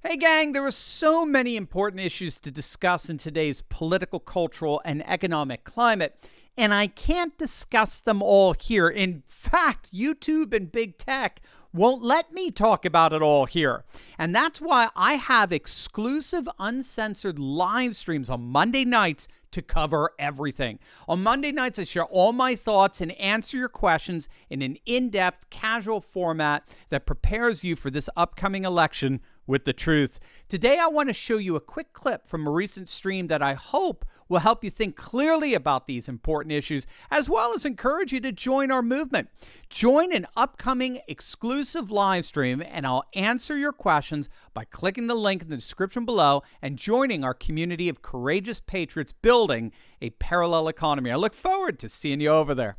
Hey, gang, there are so many important issues to discuss in today's political, cultural, and economic climate, and I can't discuss them all here. In fact, YouTube and big tech won't let me talk about it all here. And that's why I have exclusive, uncensored live streams on Monday nights to cover everything. On Monday nights, I share all my thoughts and answer your questions in an in-depth, casual format that prepares you for this upcoming election with the truth. Today, I want to show you a quick clip from a recent stream that I hope will help you think clearly about these important issues, as well as encourage you to join our movement. Join an upcoming exclusive live stream, and I'll answer your questions by clicking the link in the description below and joining our community of courageous patriots building a parallel economy. I look forward to seeing you over there.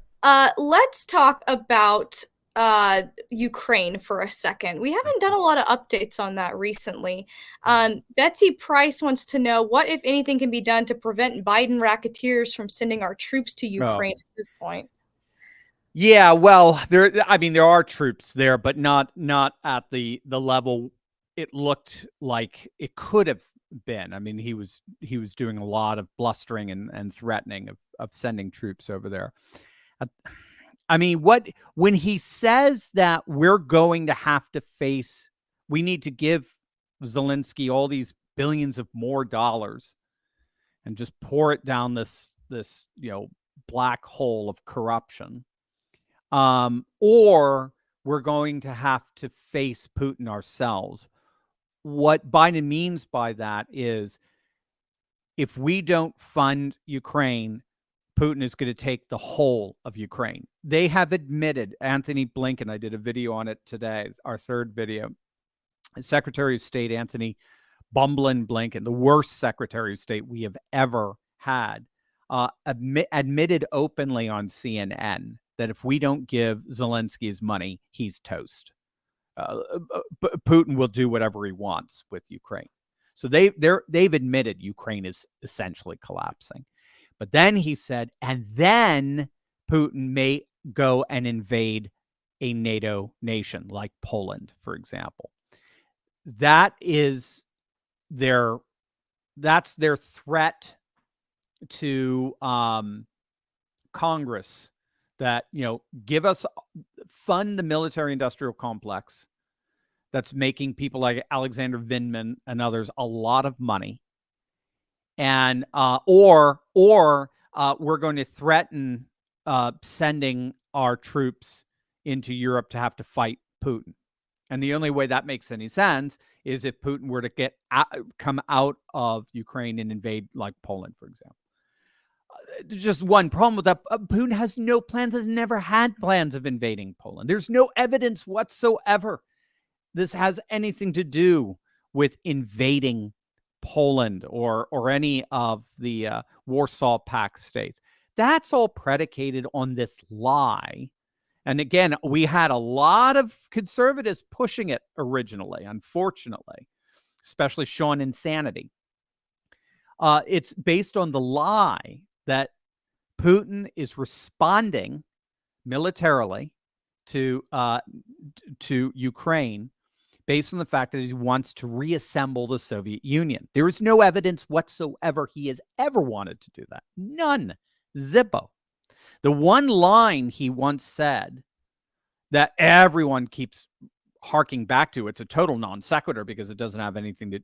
Let's talk about Ukraine for a second. We haven't done a lot of updates on that recently. Betsy Price wants to know what, if anything, can be done to prevent Biden racketeers from sending our troops to Ukraine at this point. Yeah, well, there are troops there, but not at the level it looked like it could have been. I mean, he was doing a lot of blustering and threatening of sending troops over there. I mean, when he says that we're going to have to face, we need to give Zelensky all these billions of more dollars and just pour it down this black hole of corruption, or we're going to have to face Putin ourselves. What Biden means by that is, if we don't fund Ukraine, Putin is going to take the whole of Ukraine. They have admitted, Anthony Blinken, I did a video on it today, our third video, Secretary of State Anthony Bumblin Blinken, the worst Secretary of State we have ever had, admitted openly on CNN that if we don't give Zelensky his money, he's toast. Putin will do whatever he wants with Ukraine. So they've admitted Ukraine is essentially collapsing. But then he said, and then Putin may go and invade a NATO nation like Poland, for example. That's their threat to Congress, that, fund the military industrial complex that's making people like Alexander Vindman and others a lot of money. And or we're going to threaten sending our troops into Europe to have to fight Putin. And the only way that makes any sense is if Putin were to come out of Ukraine and invade, like Poland, for example. Just one problem with that: Putin has no plans, has never had plans of invading Poland. There's no evidence whatsoever this has anything to do with invading Poland or any of the Warsaw Pact states. That's all predicated on this lie. And again, we had a lot of conservatives pushing it originally, unfortunately, especially Sean Insanity. It's based on the lie that Putin is responding militarily to Ukraine based on the fact that he wants to reassemble the Soviet Union. There is no evidence whatsoever he has ever wanted to do that. None. Zippo. The one line he once said that everyone keeps harking back to, it's a total non sequitur because it doesn't have anything to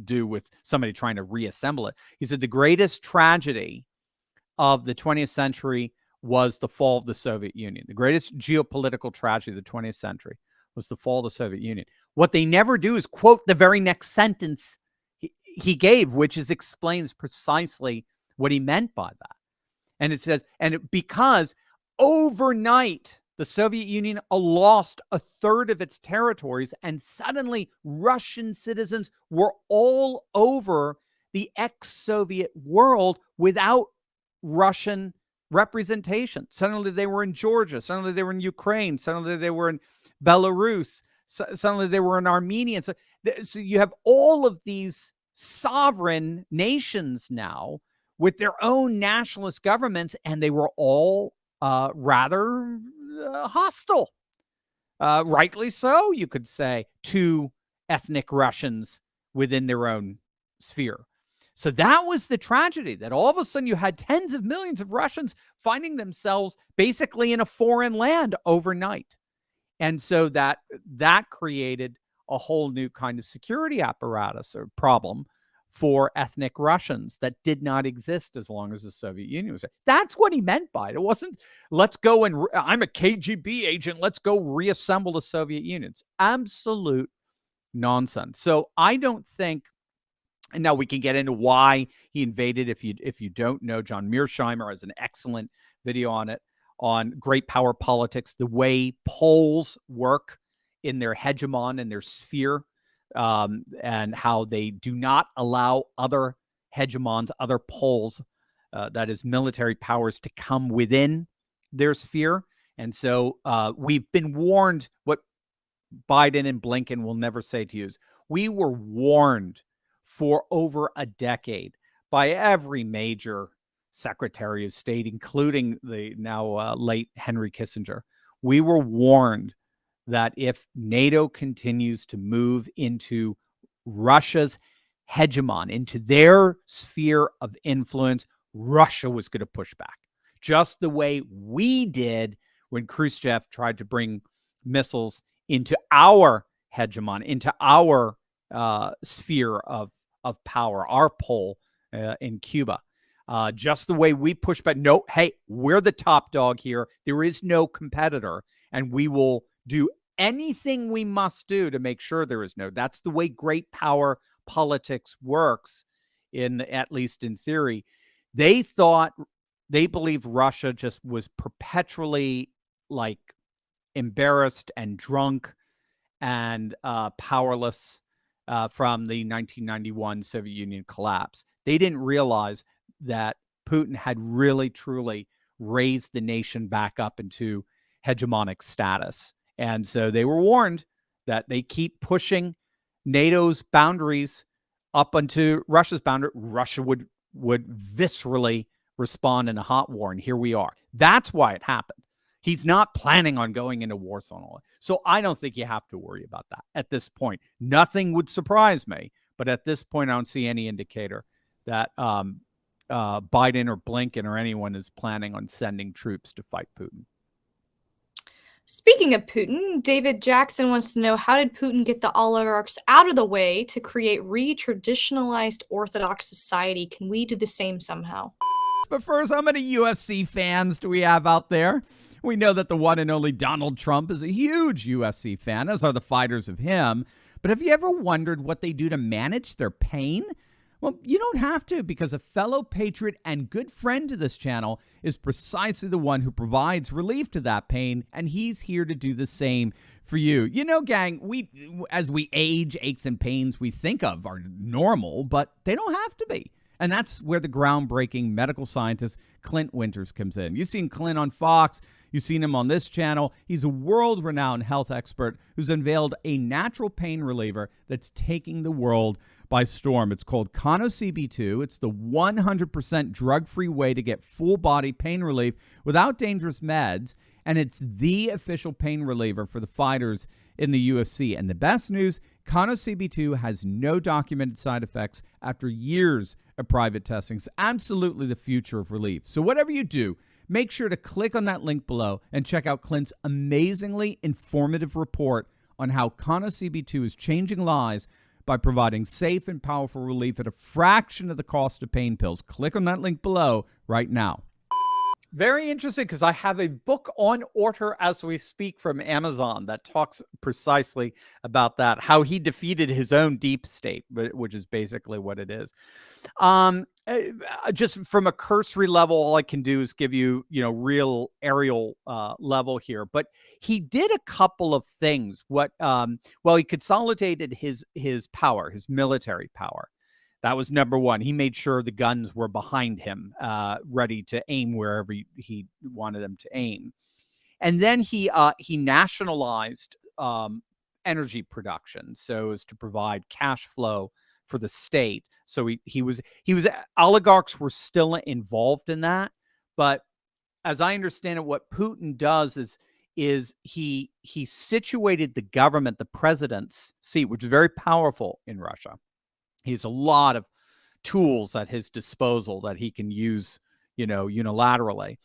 do with somebody trying to reassemble it. He said the greatest tragedy of the 20th century was the fall of the Soviet Union. The greatest geopolitical tragedy of the 20th century was the fall of the Soviet Union. What they never do is quote the very next sentence he gave, which explains precisely what he meant by that. And it says, because overnight the Soviet Union lost a third of its territories, and suddenly Russian citizens were all over the ex-Soviet world without Russian representation. Suddenly they were in Georgia. Suddenly they were in Ukraine. Suddenly they were in Belarus. Suddenly they were in Armenia. So you have all of these sovereign nations now with their own nationalist governments, and they were all rather hostile. Rightly so, you could say, to ethnic Russians within their own sphere. So that was the tragedy, that all of a sudden you had tens of millions of Russians finding themselves basically in a foreign land overnight. And so that created a whole new kind of security apparatus or problem for ethnic Russians that did not exist as long as the Soviet Union was there. That's what he meant by it. It wasn't, let's go and I'm a KGB agent, let's go reassemble the Soviet Union. It's absolute nonsense. So I don't think, and now we can get into why he invaded. If you don't know, John Mearsheimer has an excellent video on it, on great power politics, the way Poles work in their hegemon and their sphere, and how they do not allow other hegemons, other Poles, that is military powers, to come within their sphere. And so we've been warned. What Biden and Blinken will never say to you is, we were warned for over a decade by every major Secretary of State, including the now late Henry Kissinger. We were warned that if NATO continues to move into Russia's hegemon, into their sphere of influence, Russia was going to push back, just the way we did when Khrushchev tried to bring missiles into our hegemon, into our sphere of power, our pole in Cuba. Just the way we push back. No, hey, we're the top dog here. There is no competitor, and we will do anything we must do to make sure there is no. That's the way great power politics works, at least in theory. They believed Russia just was perpetually like embarrassed and drunk and powerless from the 1991 Soviet Union collapse. They didn't realize that Putin had really, truly raised the nation back up into hegemonic status. And so they were warned that they keep pushing NATO's boundaries up onto Russia's boundary, Russia would viscerally respond in a hot war. And here we are. That's why it happened. He's not planning on going into war zone. So I don't think you have to worry about that at this point. Nothing would surprise me. But at this point, I don't see any indicator that Biden or Blinken or anyone is planning on sending troops to fight Putin. Speaking of Putin, David Jackson wants to know, how did Putin get the oligarchs out of the way to create re-traditionalized Orthodox society? Can we do the same somehow? But first, how many UFC fans do we have out there? We know that the one and only Donald Trump is a huge UFC fan, as are the fighters of him. But have you ever wondered what they do to manage their pain? Well, you don't have to, because a fellow patriot and good friend to this channel is precisely the one who provides relief to that pain, and he's here to do the same for you. You know, gang, as we age, aches and pains we think of are normal, but they don't have to be. And that's where the groundbreaking medical scientist Clint Winters comes in. You've seen Clint on Fox. You've seen him on this channel. He's a world-renowned health expert who's unveiled a natural pain reliever that's taking the world by storm. It's called ConoCB2. It's the 100% drug-free way to get full-body pain relief without dangerous meds, and it's the official pain reliever for the fighters in the UFC. And the best news, ConoCB2 has no documented side effects after years of private testing. It's absolutely the future of relief. So whatever you do, make sure to click on that link below and check out Clint's amazingly informative report on how ConoCB2 is changing lives by providing safe and powerful relief at a fraction of the cost of pain pills. Click on that link below right now. Very interesting, because I have a book on order as we speak from Amazon that talks precisely about that, how he defeated his own deep state, which is basically what it is. Just from a cursory level, all I can do is give you, real aerial level here. But he did a couple of things. He consolidated his power, his military power. That was number one. He made sure the guns were behind him, ready to aim wherever he wanted them to aim. And then he nationalized energy production so as to provide cash flow for the state. So he was oligarchs were still involved in that. But as I understand it, what Putin does is he situated the government, the president's seat, which is very powerful in Russia. He has a lot of tools at his disposal that he can use, unilaterally.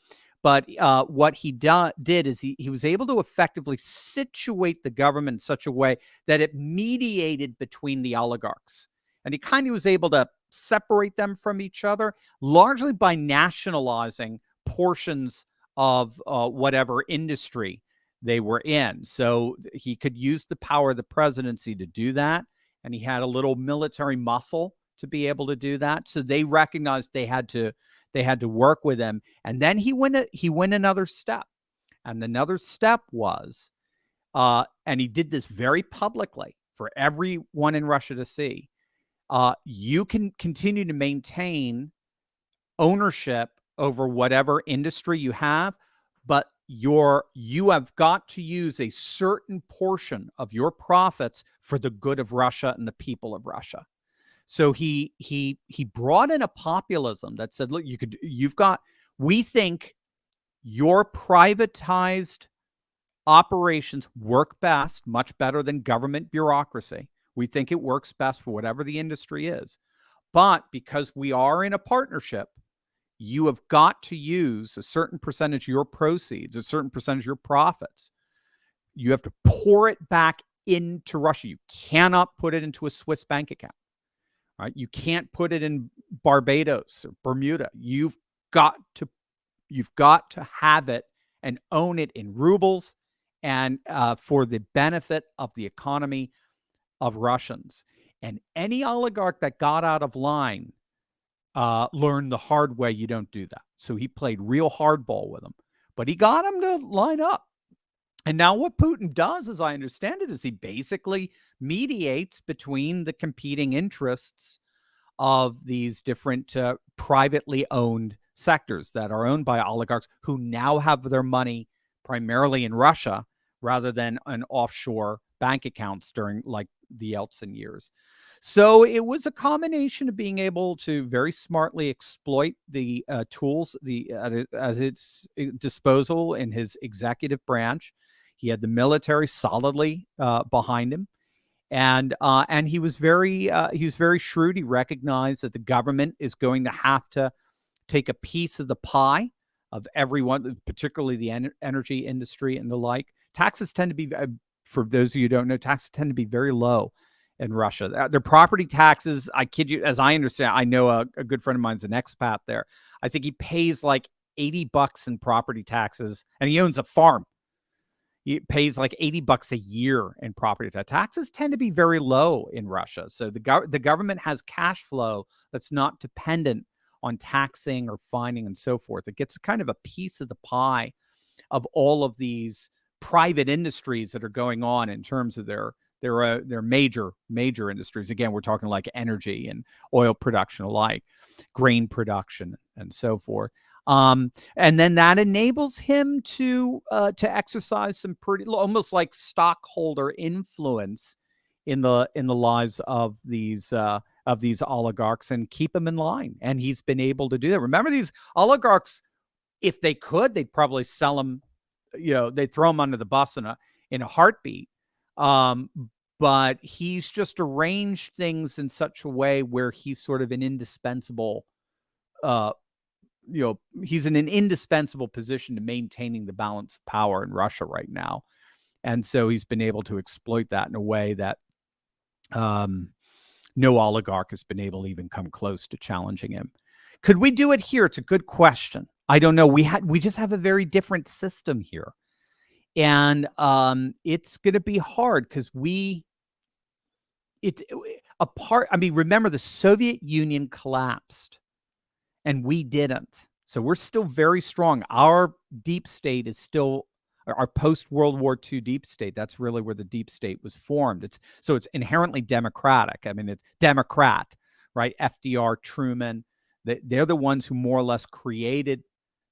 But what he did is he was able to effectively situate the government in such a way that it mediated between the oligarchs. And he kind of was able to separate them from each other, largely by nationalizing portions of whatever industry they were in. So he could use the power of the presidency to do that. And he had a little military muscle to be able to do that. So they recognized they had to work with him. And then he went another step. And another step was, and he did this very publicly for everyone in Russia to see, you can continue to maintain ownership over whatever industry you have, but you have got to use a certain portion of your profits for the good of Russia and the people of Russia. So he brought in a populism that said, look, we think your privatized operations work best, much better than government bureaucracy. We think it works best for whatever the industry is. But because we are in a partnership, you have got to use a certain percentage of your proceeds, a certain percentage of your profits. You have to pour it back into Russia. You cannot put it into a Swiss bank account. Right? You can't put it in Barbados or Bermuda. You've got to have it and own it in rubles and for the benefit of the economy of Russians. And any oligarch that got out of line learned the hard way you don't do that. So he played real hardball with them, but he got them to line up. And now what Putin does, as I understand it, is he basically mediates between the competing interests of these different privately owned sectors that are owned by oligarchs who now have their money primarily in Russia rather than in offshore bank accounts during like the Yeltsin years. So it was a combination of being able to very smartly exploit the tools at its disposal in his executive branch. He had the military solidly behind him, and he was very shrewd. He recognized that the government is going to have to take a piece of the pie of everyone, particularly the energy industry and the like. Taxes tend to be, for those of you who don't know, taxes tend to be very low in Russia. Their property taxes, I kid you, as I understand, I know a good friend of mine's an expat there. I think he pays like $80 in property taxes, and he owns a farm. He pays like $80 a year in property tax. Taxes tend to be very low in Russia. So the government has cash flow that's not dependent on taxing or fining and so forth. It gets kind of a piece of the pie of all of these private industries that are going on in terms of their major industries. Again, we're talking like energy and oil production alike, grain production and so forth. And then that enables him to exercise some pretty almost like stockholder influence in the lives of these oligarchs and keep them in line. And he's been able to do that. Remember, these oligarchs, if they could, they'd probably sell them. They'd throw them under the bus in a heartbeat. But he's just arranged things in such a way where he's sort of an indispensable. He's in an indispensable position to maintaining the balance of power in Russia right now. And so he's been able to exploit that in a way that no oligarch has been able to even come close to challenging him. Could we do it here? It's a good question. I don't know. We just have a very different system here. And it's going to be hard because remember the Soviet Union collapsed and we didn't. So we're still very strong. Our deep state is still our post-World War II deep state. That's really where the deep state was formed. It's inherently democratic. I mean, it's Democrat, right? FDR, Truman, they're the ones who more or less created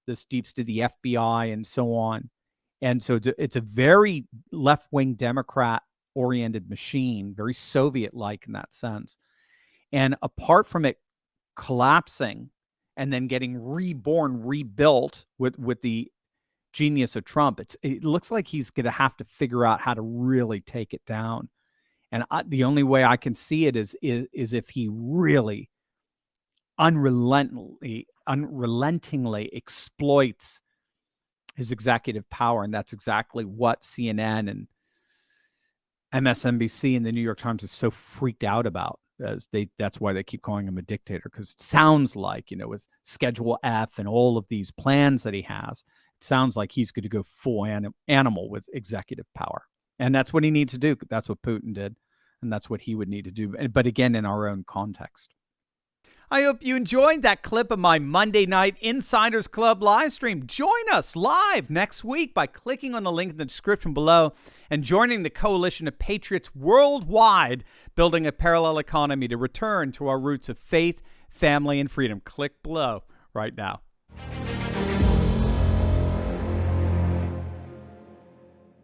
this deep state, the FBI and so on. And so it's a very left-wing Democrat-oriented machine, very Soviet-like in that sense. And apart from it collapsing and then getting rebuilt with the genius of Trump, it looks like he's going to have to figure out how to really take it down. And the only way I can see it is if he really unrelentingly exploits his executive power. And that's exactly what CNN and MSNBC and the New York Times is so freaked out about. That's why they keep calling him a dictator, because it sounds like, with Schedule F and all of these plans that he has, it sounds like he's going to go full animal with executive power. And that's what he needs to do. That's what Putin did. And that's what he would need to do. But again, in our own context. I hope you enjoyed that clip of my Monday night Insiders Club live stream. Join us live next week by clicking on the link in the description below and joining the coalition of patriots worldwide, building a parallel economy to return to our roots of faith, family, and freedom. Click below right now.